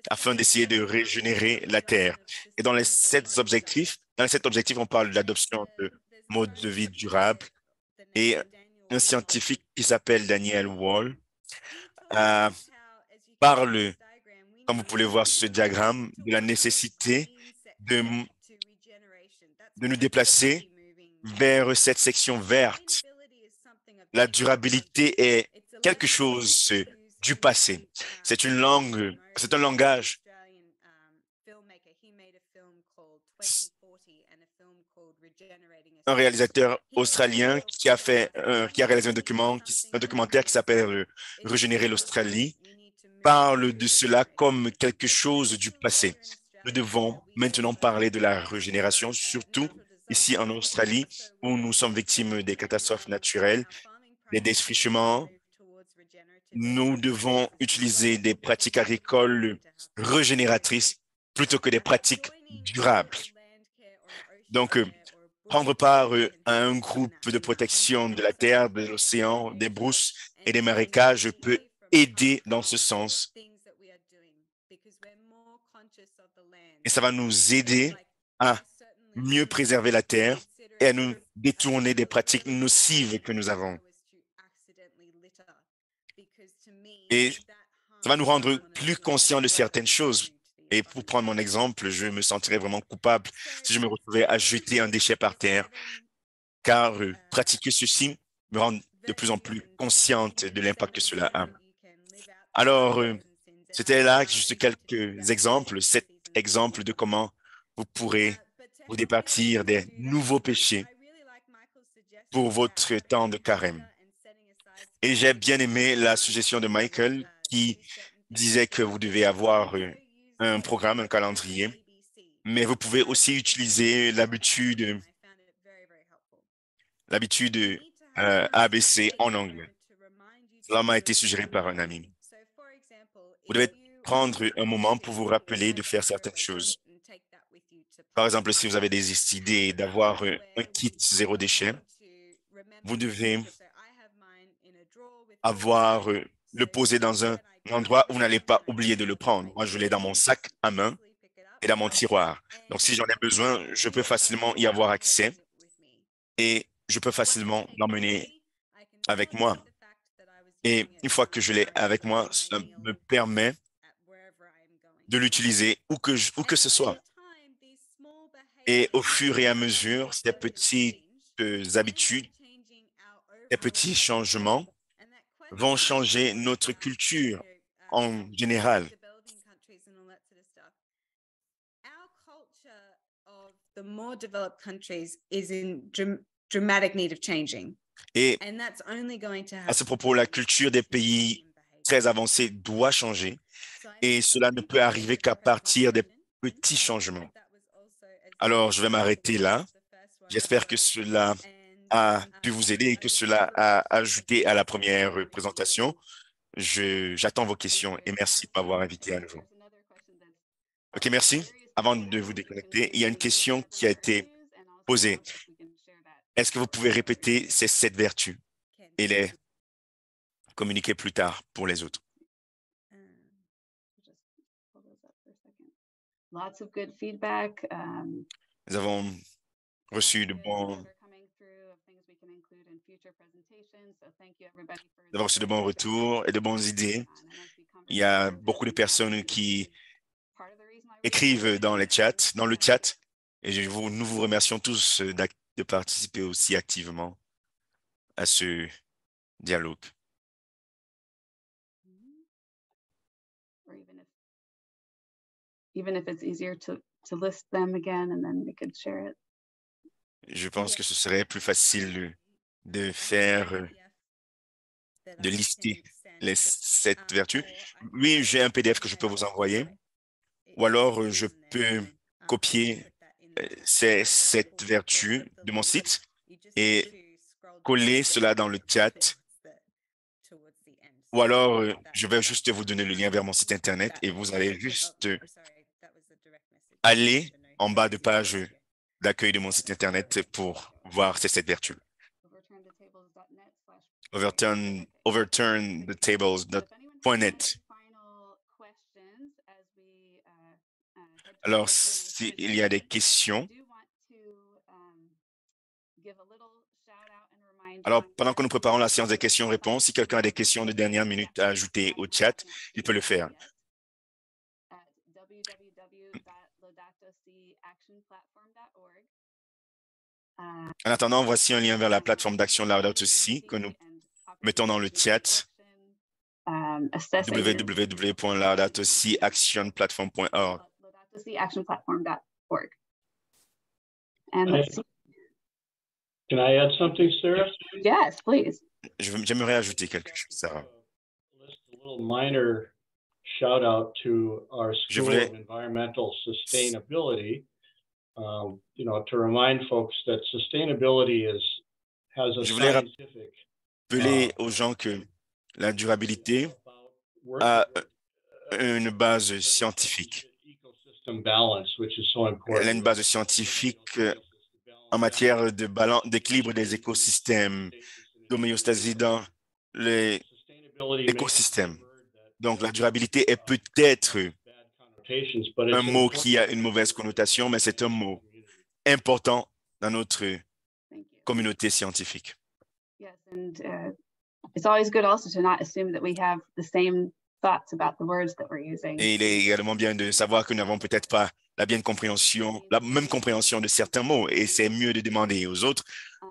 afin d'essayer de régénérer la terre. Et dans les 7 objectifs, on parle de l'adoption de modes de vie durables. Et un scientifique qui s'appelle Daniel Wall parle, comme vous pouvez voir sur ce diagramme, de la nécessité de nous déplacer vers cette section verte. La durabilité est quelque chose du passé. C'est un langage. un réalisateur australien qui a réalisé un documentaire qui s'appelle Régénérer l'Australie, parle de cela comme quelque chose du passé. Nous devons maintenant parler de la régénération, surtout ici en Australie, où nous sommes victimes des catastrophes naturelles, des défrichements. Nous devons utiliser des pratiques agricoles régénératrices plutôt que des pratiques durables. Donc, prendre part à un groupe de protection de la terre, de l'océan, des brousses et des marécages peut aider dans ce sens. Et ça va nous aider à mieux préserver la terre et à nous détourner des pratiques nocives que nous avons. Et ça va nous rendre plus conscients de certaines choses. Et pour prendre mon exemple, je me sentirais vraiment coupable si je me retrouvais à jeter un déchet par terre, car pratiquer ceci me rend de plus en plus consciente de l'impact que cela a. Alors, c'était là juste quelques exemples, 7 exemples de comment vous pourrez vous départir des nouveaux péchés pour votre temps de carême. Et j'ai bien aimé la suggestion de Michael qui disait que vous devez avoir un programme, un calendrier, mais vous pouvez aussi utiliser l'habitude ABC en anglais. Cela m'a été suggéré par un ami. Vous devez prendre un moment pour vous rappeler de faire certaines choses. Par exemple, si vous avez des idées d'avoir un kit zéro déchet, vous devez le poser dans un endroit où vous n'allez pas oublier de le prendre. Moi, je l'ai dans mon sac à main et dans mon tiroir. Donc, si j'en ai besoin, je peux facilement y avoir accès et je peux facilement l'emmener avec moi. Et une fois que je l'ai avec moi, ça me permet de l'utiliser où que ce soit. Et au fur et à mesure, ces petites habitudes, ces petits changements vont changer notre culture en général. Et à ce propos, la culture des pays très avancés doit changer et cela ne peut arriver qu'à partir des petits changements. Alors, je vais m'arrêter là. J'espère que cela a pu vous aider et que cela a ajouté à la première présentation. J'attends vos questions et merci de m'avoir invité à nouveau. OK, merci. Avant de vous déconnecter, il y a une question qui a été posée. Est-ce que vous pouvez répéter ces 7 vertus et les communiquer plus tard pour les autres? Nous avons reçu de bons retours et de bonnes idées. Il y a beaucoup de personnes qui écrivent dans le chat, et nous vous remercions tous de participer aussi activement à ce dialogue. Je pense que ce serait plus facile de lister les 7 vertus. Oui, j'ai un PDF que je peux vous envoyer, ou alors je peux copier ces 7 vertus de mon site et coller cela dans le chat. Ou alors, je vais juste vous donner le lien vers mon site Internet et vous allez juste aller en bas de page d'accueil de mon site Internet pour voir ces 7 vertus. overturnthetables.net. Alors, s'il y a des questions, alors pendant que nous préparons la séance des questions-réponses, si quelqu'un a des questions de dernière minute à ajouter au chat, il peut le faire. En attendant, voici un lien vers la plateforme d'action Laudato Si que nous mettons dans le chat. www.laudatosiactionplatform.org. And let's see. Can I add something, Sarah? Yes, please. J'aimerais ajouter quelque chose, Sarah. A little minor shout out to our School of Environmental Sustainability. You know, to remind folks that sustainability has a scientific. Rappeler aux gens que la durabilité a une base scientifique. Elle a une base scientifique en matière de balance, d'équilibre des écosystèmes, d'homéostasie dans les écosystèmes. Donc, la durabilité est peut-être un mot qui a une mauvaise connotation, mais c'est un mot important dans notre communauté scientifique. Yes, and it's always good also to not assume that we have the same thoughts about the words that we're using. Et il est également bien de savoir que nous n'avons peut-être pas la même compréhension de certains mots, et c'est mieux de demander aux autres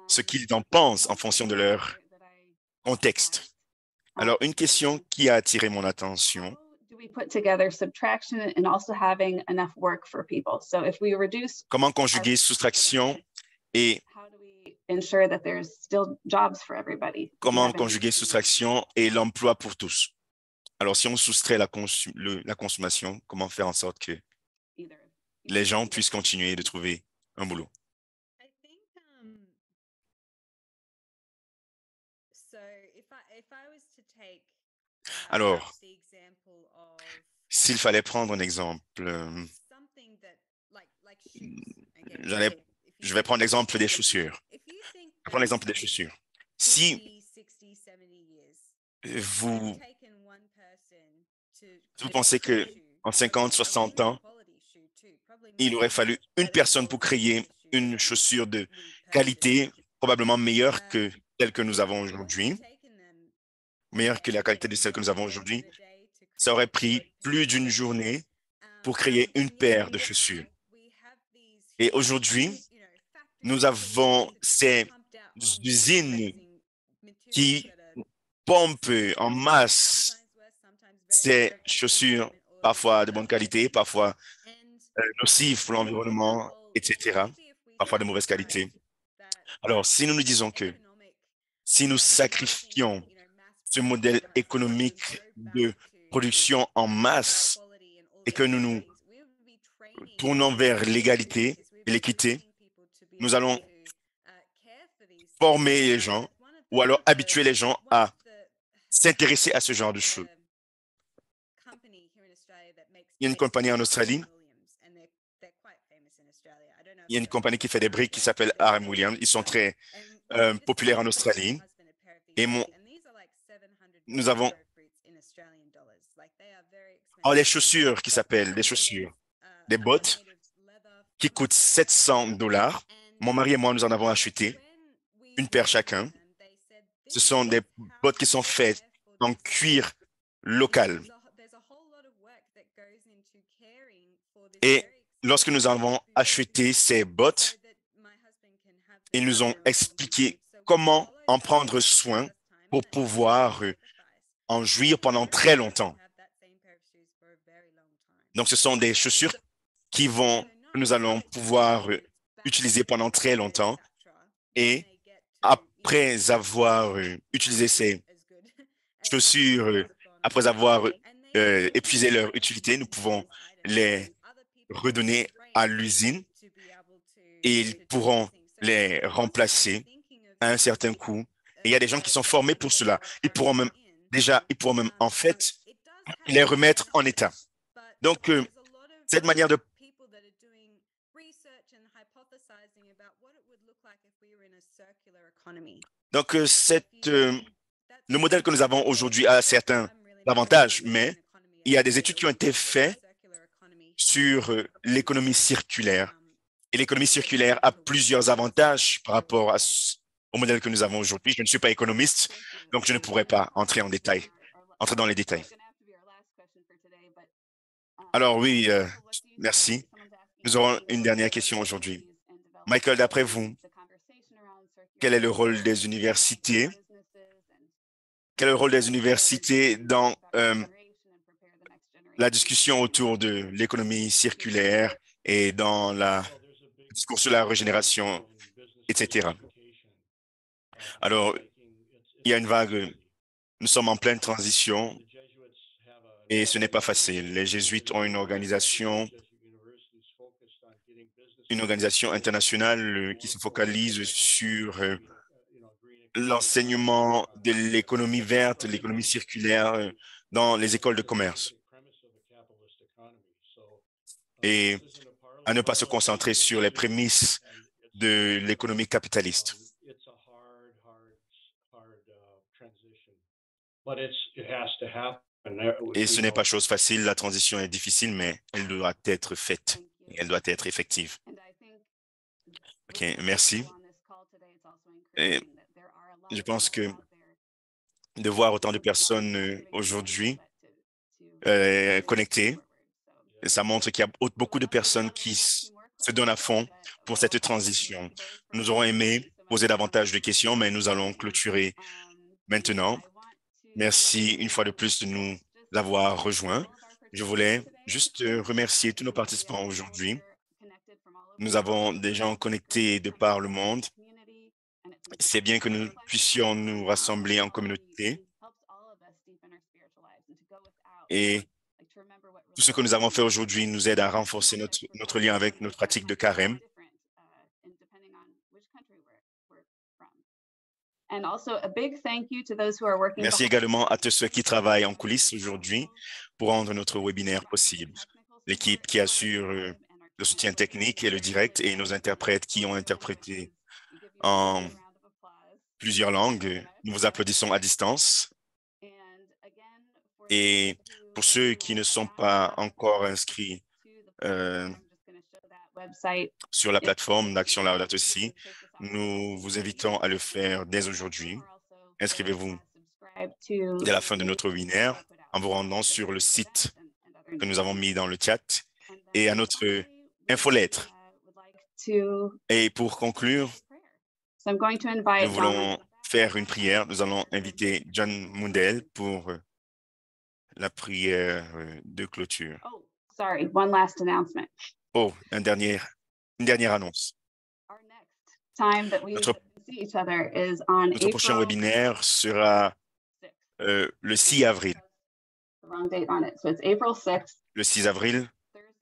ce qu'ils en pensent en fonction de leur contexte. Alors, une question qui a attiré mon attention. Comment conjuguer soustraction et comment conjuguer soustraction et l'emploi pour tous? Alors, si on soustrait la consommation, comment faire en sorte que les gens puissent continuer de trouver un boulot? Alors, s'il fallait prendre un exemple, je vais prendre l'exemple des chaussures. Je vais prendre l'exemple des chaussures. Si vous pensez qu'en 50, 60 ans, il aurait fallu une personne pour créer une chaussure de qualité probablement meilleure que celle que nous avons aujourd'hui, meilleure que la qualité de celle que nous avons aujourd'hui, ça aurait pris plus d'une journée pour créer une paire de chaussures. Et aujourd'hui, nous avons ces usines qui pompent en masse ces chaussures, parfois de bonne qualité, parfois nocives pour l'environnement, etc., parfois de mauvaise qualité. Alors, si nous nous disons que si nous sacrifions ce modèle économique de production en masse et que nous nous tournons vers l'égalité et l'équité, nous allons former les gens ou alors habituer les gens à s'intéresser à ce genre de choses. Il y a une compagnie en Australie. Il y a une compagnie qui fait des briques qui s'appelle R.M. Williams. Ils sont très populaires en Australie. Et nous avons des chaussures qui s'appellent des chaussures, des bottes qui coûtent $700. Mon mari et moi, nous en avons acheté une paire chacun. Ce sont des bottes qui sont faites en cuir local. Et lorsque nous avons acheté ces bottes, ils nous ont expliqué comment en prendre soin pour pouvoir en jouir pendant très longtemps. Donc, ce sont des chaussures que nous allons pouvoir utiliser pendant très longtemps. Et après avoir utilisé ces chaussures, après avoir épuisé leur utilité, nous pouvons les redonner à l'usine et ils pourront les remplacer à un certain coût. Et il y a des gens qui sont formés pour cela. Ils pourront même en fait les remettre en état. Donc, cette manière de Donc, le modèle que nous avons aujourd'hui a certains avantages, mais il y a des études qui ont été faites sur l'économie circulaire. Et l'économie circulaire a plusieurs avantages par rapport au modèle que nous avons aujourd'hui. Je ne suis pas économiste, donc je ne pourrais pas entrer dans les détails. Alors oui, merci. Nous aurons une dernière question aujourd'hui. Michael, d'après vous, quel est le rôle des universités? Quel est le rôle des universités dans la discussion autour de l'économie circulaire et dans la discours sur la régénération, etc. Alors, il y a une vague, nous sommes en pleine transition et ce n'est pas facile. Les jésuites ont une organisation internationale qui se focalise sur l'enseignement de l'économie verte, l'économie circulaire dans les écoles de commerce et à ne pas se concentrer sur les prémices de l'économie capitaliste. Et ce n'est pas chose facile, la transition est difficile, mais elle doit être faite, elle doit être effective. OK, merci. Et je pense que de voir autant de personnes aujourd'hui connectées, ça montre qu'il y a beaucoup de personnes qui se donnent à fond pour cette transition. Nous aurons aimé poser davantage de questions, mais nous allons clôturer maintenant. Merci une fois de plus de nous avoir rejoints. Je voulais juste remercier tous nos participants aujourd'hui. Nous avons des gens connectés de par le monde. C'est bien que nous puissions nous rassembler en communauté. Et tout ce que nous avons fait aujourd'hui nous aide à renforcer notre lien avec notre pratique de carême. Merci également à tous ceux qui travaillent en coulisses aujourd'hui pour rendre notre webinaire possible. L'équipe qui assure le soutien technique et le direct et nos interprètes qui ont interprété en plusieurs langues. Nous vous applaudissons à distance. Et pour ceux qui ne sont pas encore inscrits sur la plateforme d'Action Laudato Si, nous vous invitons à le faire dès aujourd'hui. Inscrivez-vous dès la fin de notre webinaire en vous rendant sur le site que nous avons mis dans le chat et à notre infolettre. Et pour conclure, nous voulons faire une prière. Nous allons inviter John Mundell pour la prière de clôture. Oh, une dernière annonce. Notre prochain webinaire sera le 6 avril. Le 6 avril,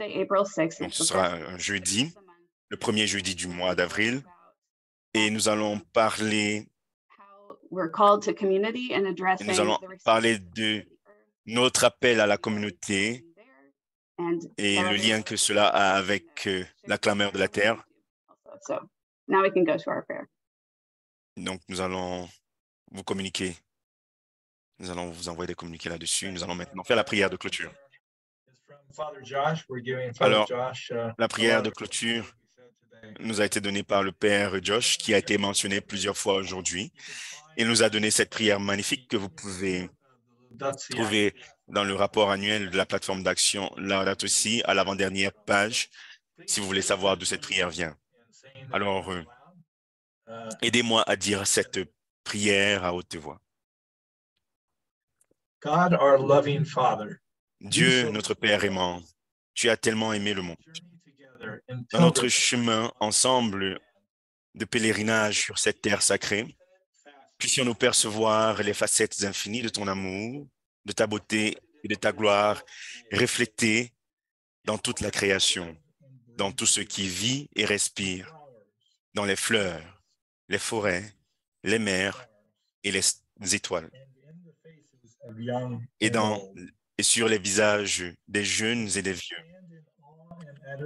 donc ce sera un jeudi, le premier jeudi du mois d'avril, et nous allons parler de notre appel à la communauté et le lien que cela a avec la clameur de la terre. Donc, nous allons vous communiquer. Nous allons vous envoyer des communiqués là-dessus. Nous allons maintenant faire la prière de clôture. Alors, la prière de clôture nous a été donnée par le Père Josh, qui a été mentionné plusieurs fois aujourd'hui. Il nous a donné cette prière magnifique que vous pouvez trouver dans le rapport annuel de la plateforme d'action Laudato Si, à l'avant-dernière page, si vous voulez savoir d'où cette prière vient. Alors, aidez-moi à dire cette prière à haute voix. God, our loving Father, Dieu, notre Père aimant, tu as tellement aimé le monde. Dans notre chemin ensemble de pèlerinage sur cette terre sacrée, puissions-nous percevoir les facettes infinies de ton amour, de ta beauté et de ta gloire reflétées dans toute la création, dans tout ce qui vit et respire, dans les fleurs, les forêts, les mers et les étoiles, et sur les visages des jeunes et des vieux.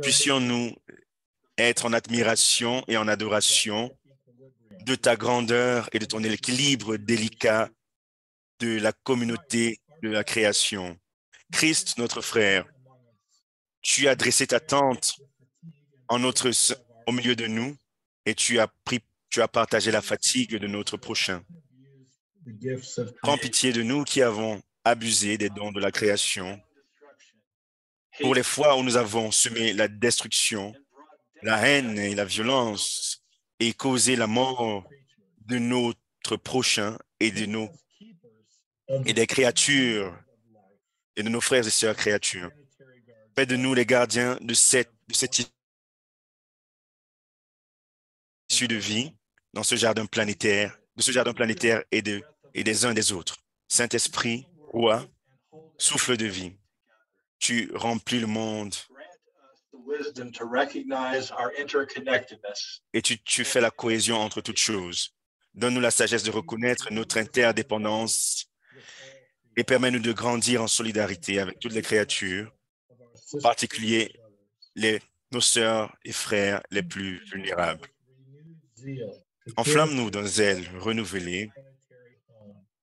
Puissions-nous être en admiration et en adoration de ta grandeur et de ton équilibre délicat de la communauté de la création. Christ, notre frère, tu as dressé ta tente au milieu de nous et tu as partagé la fatigue de notre prochain. Prends pitié de nous qui avons abusé des dons de la création. Pour les fois où nous avons semé la destruction, la haine et la violence et causé la mort de notre prochain et des créatures et de nos frères et sœurs créatures. Fais de nous les gardiens de cette issus de vie dans ce jardin planétaire, et des uns des autres. Saint-Esprit, roi, souffle de vie, tu remplis le monde et tu fais la cohésion entre toutes choses. Donne-nous la sagesse de reconnaître notre interdépendance et permets-nous de grandir en solidarité avec toutes les créatures, en particulier nos sœurs et frères les plus vulnérables. Enflamme-nous d'un zèle renouvelé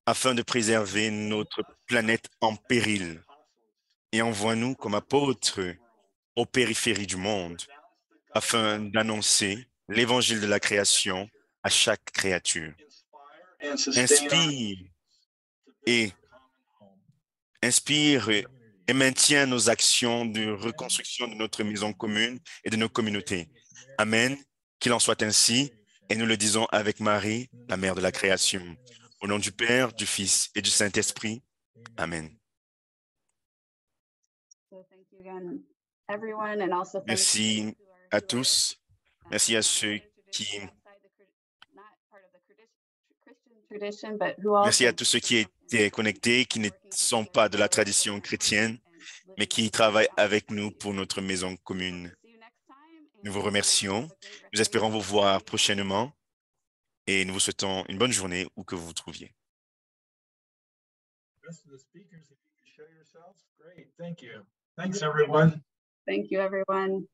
afin de préserver notre planète en péril et envoie-nous comme apôtres aux périphéries du monde afin d'annoncer l'évangile de la création à chaque créature. Inspire et maintiens nos actions de reconstruction de notre maison commune et de nos communautés. Amen. Qu'il en soit ainsi, et nous le disons avec Marie, la mère de la création. Au nom du Père, du Fils et du Saint-Esprit. Amen. Merci à tous. Merci à ceux qui... Merci à tous ceux qui étaient connectés, qui ne sont pas de la tradition chrétienne, mais qui travaillent avec nous pour notre maison commune. Nous vous remercions. Nous espérons vous voir prochainement et nous vous souhaitons une bonne journée où que vous vous trouviez. Thank you, everyone. Thank you, everyone.